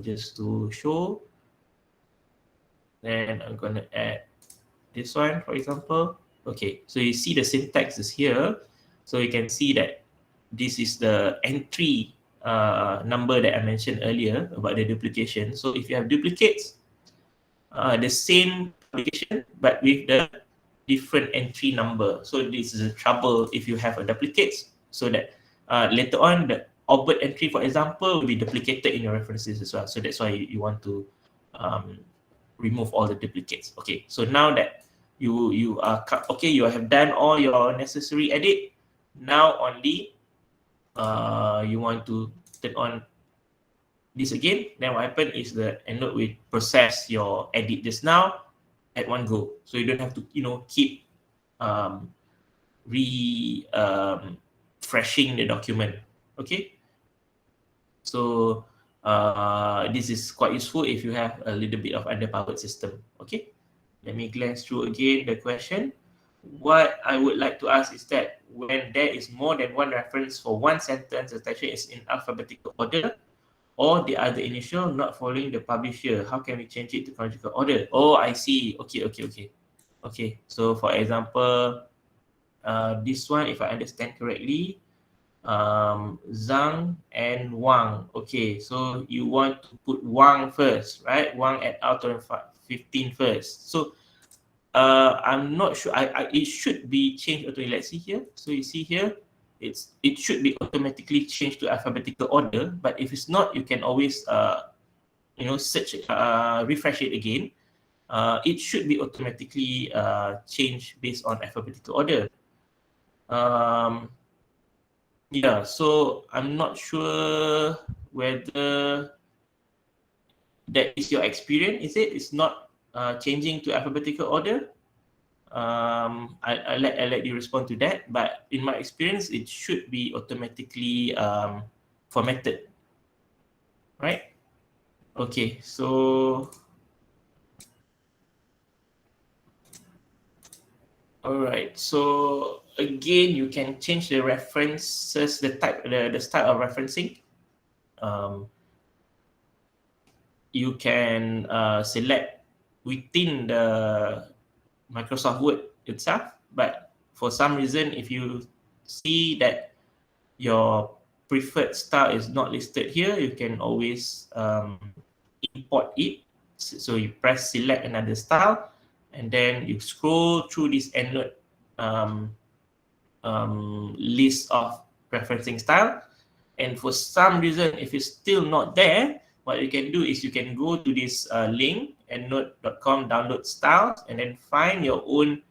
just to show. Then I'm gonna add this one, for example. Okay, so you see the syntax is here. So you can see that this is the entry number that I mentioned earlier about the duplication. So if you have duplicates, the same application but with the different entry number. So this is a trouble if you have a duplicates, so that later on the orbit entry, for example, will be duplicated in your references as well. So that's why you want to um, remove all the duplicates. Okay, so now that you are okay, you have done all your necessary edit. Now only you want to turn on this again. Then what happen is the Endnote will process your edit just now at one go, so you don't have to keep um, refreshing the document. Okay, so this is quite useful if you have a little bit of underpowered system. Okay, let me glance through again the question. What I would like to ask is that when there is more than one reference for one sentence, the citation is in alphabetical order, or the other initial not following the publisher, how can we change it to chronological order? Oh, I see. Okay, so for example, this one, if I understand correctly, Zhang and Wang. Okay, so you want to put Wang first, right? Wang at out 15 first. So I'm not sure. It should be changed automatically. Let's see here. So you see here, it should be automatically changed to alphabetical order. But if it's not, you can always search refresh it again. It should be automatically changed based on alphabetical order. Um, yeah, so I'm not sure whether that is your experience. Is it? It's not changing to alphabetical order. I let you respond to that, but in my experience, it should be automatically formatted, right? Okay, so all right. So again, you can change the references, the type, the style of referencing. Um, you can select within the Microsoft Word itself, but for some reason, if you see that your preferred style is not listed here, you can always import it. So you press select another style, and then you scroll through this Endnote um, list of referencing style. And for some reason, if it's still not there, what you can do is you can go to this link, endnote.com, download styles, and then find your own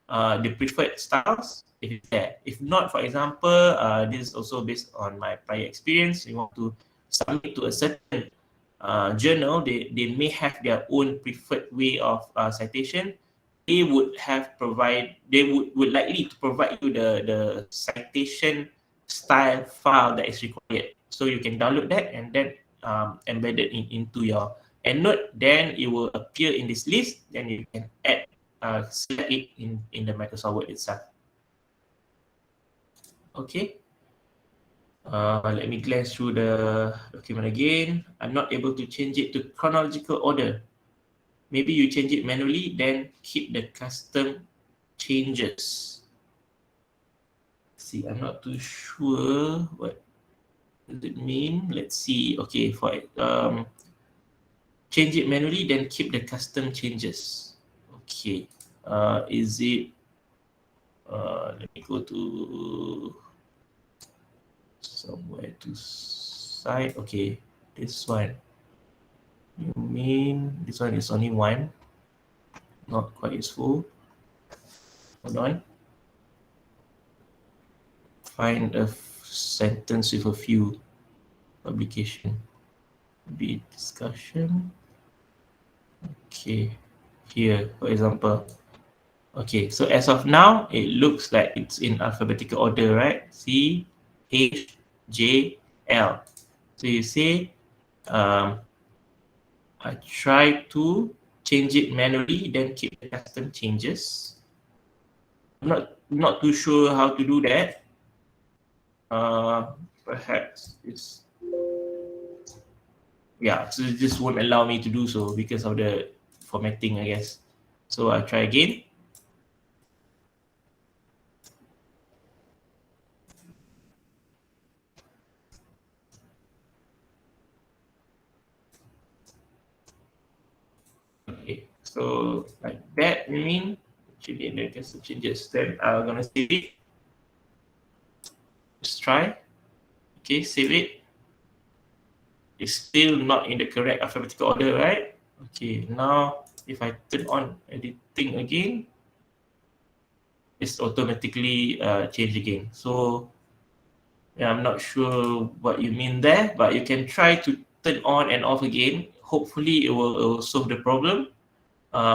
the preferred styles if it's there. If not, for example, this is also based on my prior experience. You want to submit to a certain journal, they may have their own preferred way of citation. They would would likely to provide you the citation style file that is required. So you can download that and then embed it into your EndNote. Then it will appear in this list. Then you can add select it in the Microsoft Word itself. Okay. Let me glance through the document again. I'm not able to change it to chronological order. Maybe you change it manually, then keep the custom changes. See, I'm not too sure what. does it mean? Let's see. Okay, for change it manually, then keep the custom changes. Okay. Is it? Let me go to somewhere to site. Okay, this one. You mean this one is only one? Not quite useful. Hold on. Find a sentence with a few publication. Be discussion. Okay, here for example. Okay, so as of now, it looks like it's in alphabetical order, right? C, H, J, L. So you say, I try to change it manually, then keep the custom changes. I'm not too sure how to do that. Perhaps it's, yeah, so it just won't allow me to do so because of the formatting, I guess. So I'll try again. Okay, so like that, you mean? Actually, and then custom changes. Then I'm gonna save it. Let's try. Okay, save it. It's still not in the correct alphabetical order, right? Okay, now if I turn on editing again, it's automatically changed again. So yeah, I'm not sure what you mean there, but you can try to turn on and off again. Hopefully, it will solve the problem.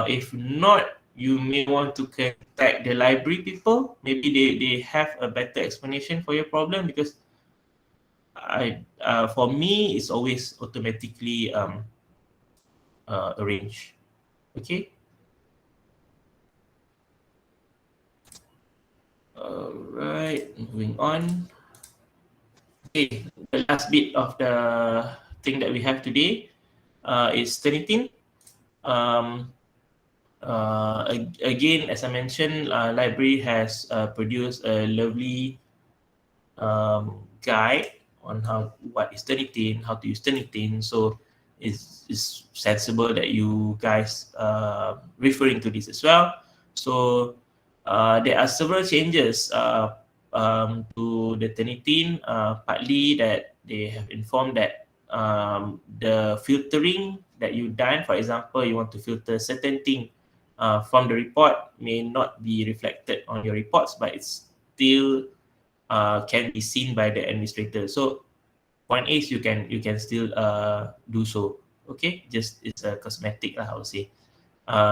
If not, you may want to contact the library people. Maybe they have a better explanation for your problem because for me, it's always automatically arranged. Okay. All right. Moving on. Okay. The last bit of the thing that we have today is Turnitin. Um, Again, as I mentioned, library has produced a lovely guide on what is Turnitin, how to use Turnitin. So it's sensible that you guys referring to this as well. So there are several changes to the Turnitin. Partly that they have informed that the filtering that you done, for example, you want to filter certain thing from the report may not be reflected on your reports, but it's still can be seen by the administrator. So point is you can still do so. Okay, just it's a cosmetic lah, I would say.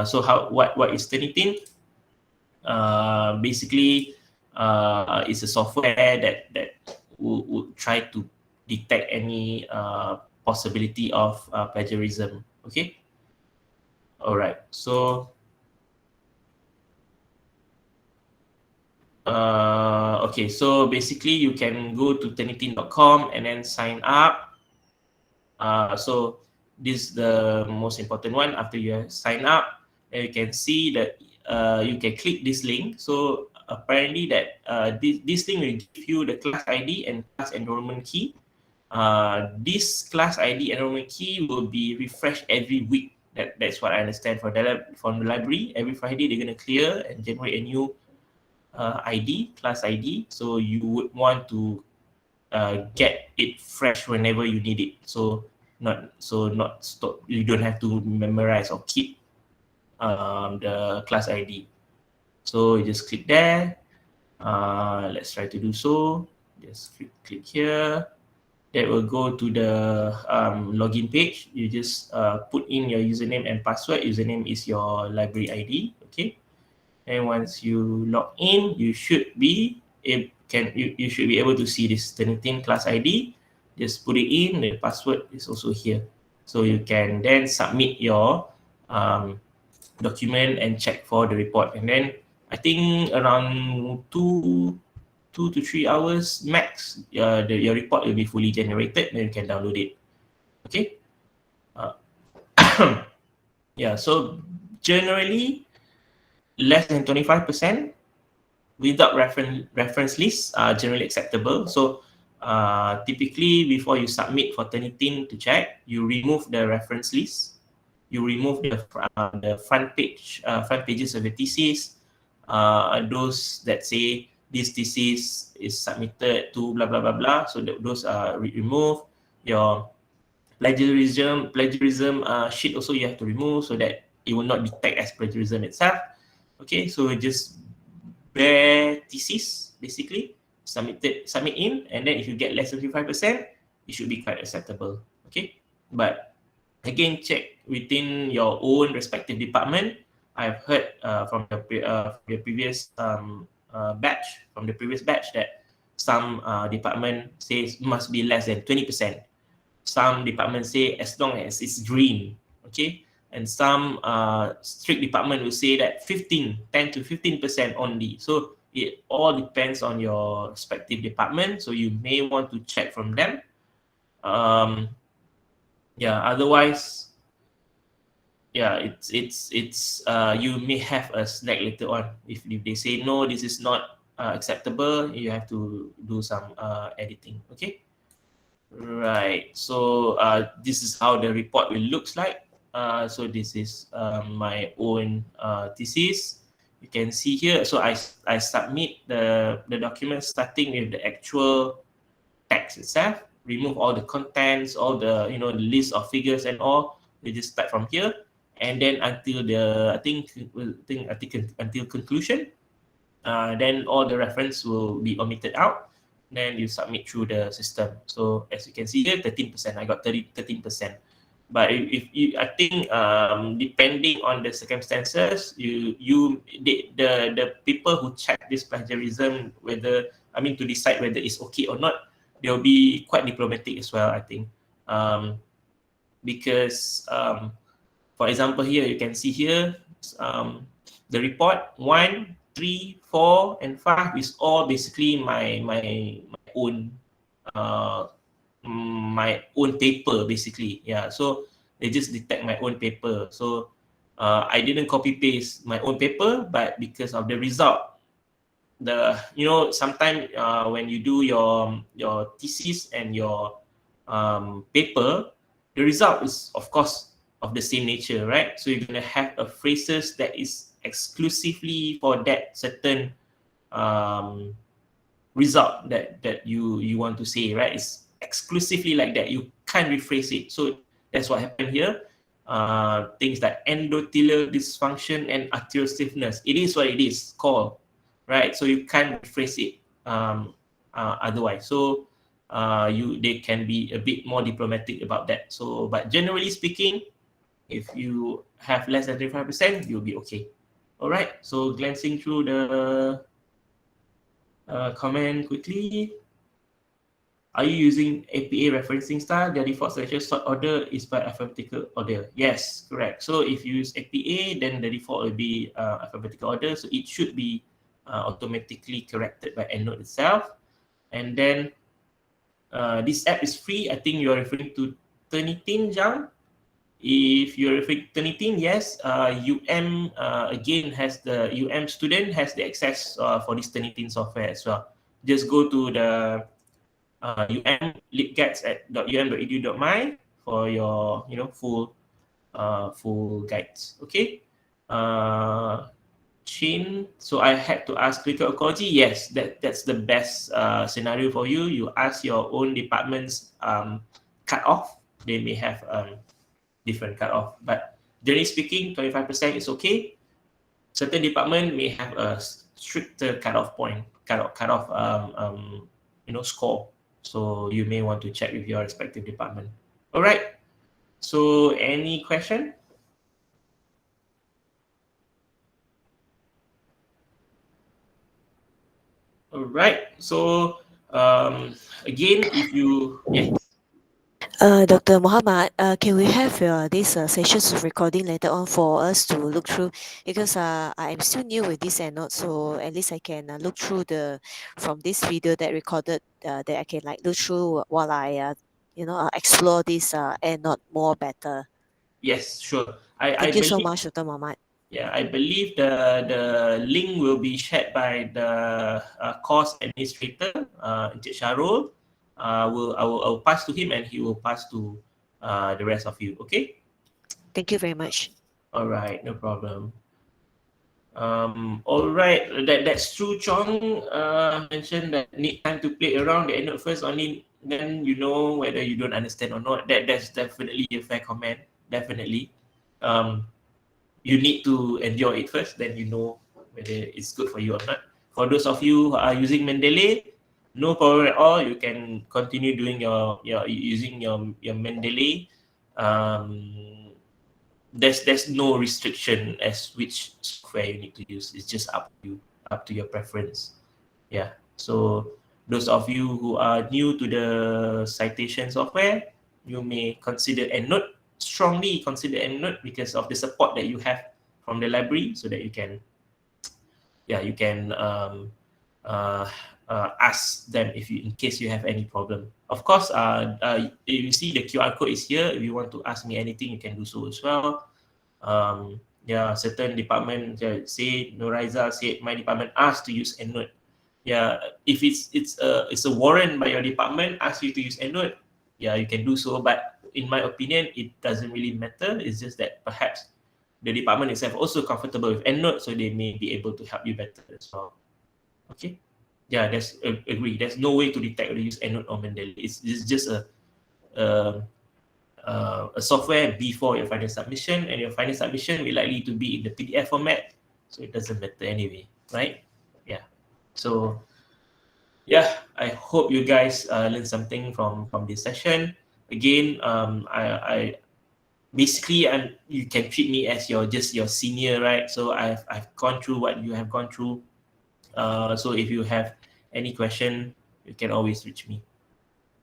So what is Turnitin? Basically, it's a software that would try to detect any possibility of plagiarism. Okay, all right. So okay, so basically you can go to turnitin.com and then sign up. So this is the most important one. After you have signed up, you can see that you can click this link. So apparently that this link will give you the class ID and class enrollment key. This class ID enrollment key will be refreshed every week. That's what I understand from the library. Every Friday they're gonna clear and generate a new ID, class ID. So you would want to get it fresh whenever you need it. Not stop. You don't have to memorize or keep the class ID. So you just click there. Let's try to do so. Just click here. That will go to the login page. You just put in your username and password. Username is your library ID. Okay. And once you log in, you should be you should be able to see this Turnitin class ID. Just put it in. The password is also here, so you can then submit your um, document and check for the report. And then I think around 2 to 3 hours max, your report will be fully generated. Then you can download it. Okay. Uh, yeah. So generally, less than 25% without reference lists are generally acceptable. So typically before you submit for Turnitin to check, you remove the reference list, you remove the front pages of your thesis, those that say this thesis is submitted to blah blah blah blah. So those are removed. Your plagiarism sheet also you have to remove so that it will not detect as plagiarism itself. Okay, so just bare thesis basically submit in, and then if you get less than 55%, it should be quite acceptable. Okay, but again, check within your own respective department. I've heard from the previous from the previous batch that some department says must be less than 20%. Some departments say as long as it's green, okay? And some strict department will say that 10 to 15% only. So it all depends on your respective department. So you may want to check from them. Yeah, otherwise, yeah, you may have a snag later on. If they say no, this is not acceptable, you have to do some editing, okay? Right. So this is how the report will looks like. So this is my own thesis. You can see here. So I submit the document starting with the actual text itself. Remove all the contents, all the the list of figures and all. You just start from here, and then until until conclusion. Then all the reference will be omitted out. Then you submit through the system. So as you can see here, 13%. I got 13%. But if you, I think depending on the circumstances, the people who check this plagiarism, whether to decide whether it's okay or not, they'll be quite diplomatic as well. I think because for example, here you can see here the report 1, 3, 4, and 5 is all basically uh, my own paper basically. Yeah, so they just detect my own paper. So I didn't copy paste my own paper, but because of the result, sometimes when you do your thesis and your paper, the result is of course of the same nature, right? So you're gonna have a phrases that is exclusively for that certain um, result that you want to say, right? It's exclusively like that. You can't rephrase it. So that's what happened here. Things like endothelial dysfunction and arterial stiffness. It is what it is called, right? So you can't rephrase it otherwise. So they can be a bit more diplomatic about that. So, but generally speaking, if you have less than 35%, you'll be okay. All right. So glancing through the comment quickly. Are you using APA referencing style? The default selection sort order is by alphabetical order. Yes, correct. So if you use APA, then the default will be alphabetical order. So it should be automatically corrected by Endnote itself. And then this app is free. I think you're referring to Turnitin, Jang. If you're referring to Turnitin, yes, again has the student has the access for this Turnitin software as well. Just go to the libguides.um.edu.my for your full guides. Okay. Chin. So I had to ask clinical oncology. Yes, that's the best scenario for you. You ask your own department's cut off. They may have different cut off, but generally speaking, 25% is okay. Certain department may have a stricter cutoff point, cutoff score. So you may want to check with your respective department. All right. So any question? All right. So again, if you Dr. Muhammad, can we have this sessions recording later on for us to look through? Because I'm still new with this and not so at least I can look through from this video that recorded that I can like look through while I explore this and not more better. yes, sure. I Thank you so believe much, Dr. Muhammad. Yeah, I believe the link will be shared by the course administrator, Encik Syarul. I will pass to him, and he will pass to the rest of you. Okay. Thank you very much. All right. No problem. All right. That's true. Chong mentioned that need time to play around the EndNote first. Only then you know whether you don't understand or not. That's definitely a fair comment. Definitely. Um, you need to enjoy it first, then you know whether it's good for you or not. For those of you who are using Mendeley, no problem at all. You can continue doing your using your Mendeley. Um, there's no restriction as which software you need to use. It's just up to you, up to your preference. Yeah. So those of you who are new to the citation software, you may consider EndNote. Strongly consider EndNote because of the support that you have from the library, so that you can, yeah, you can uh, ask them if you, in case you have any problem. Of course, you see the QR code is here. If you want to ask me anything, you can do so as well. Yeah, certain department say Noriza said my department asked to use EndNote. Yeah, if it's a warrant by your department ask you to use EndNote, yeah, you can do so. But in my opinion, it doesn't really matter. It's just that perhaps the department itself also comfortable with EndNote, so they may be able to help you better as well. Okay. Yeah, that's agree. There's no way to detect whether you use EndNote or Mendeley. It's just a, a software before your final submission, and your final submission will likely to be in the PDF format, so it doesn't matter anyway, right? Yeah. So yeah, I hope you guys learn something from this session. Again, I basically, you can treat me as your senior, right? So I've gone through what you have gone through. So if you have any question, you can always reach me.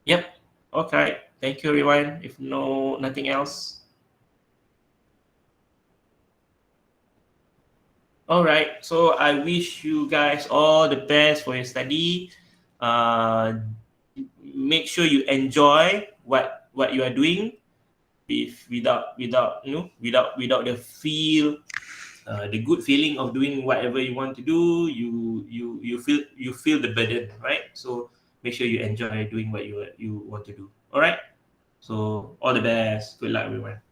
Yep. Okay. Thank you, everyone. If nothing else. All right. So I wish you guys all the best for your study. Make sure you enjoy what you are doing, if without without the the good feeling of doing whatever you want to do. You feel the burden, right? So make sure you enjoy doing what you want to do. All right. So all the best. Good luck, everyone.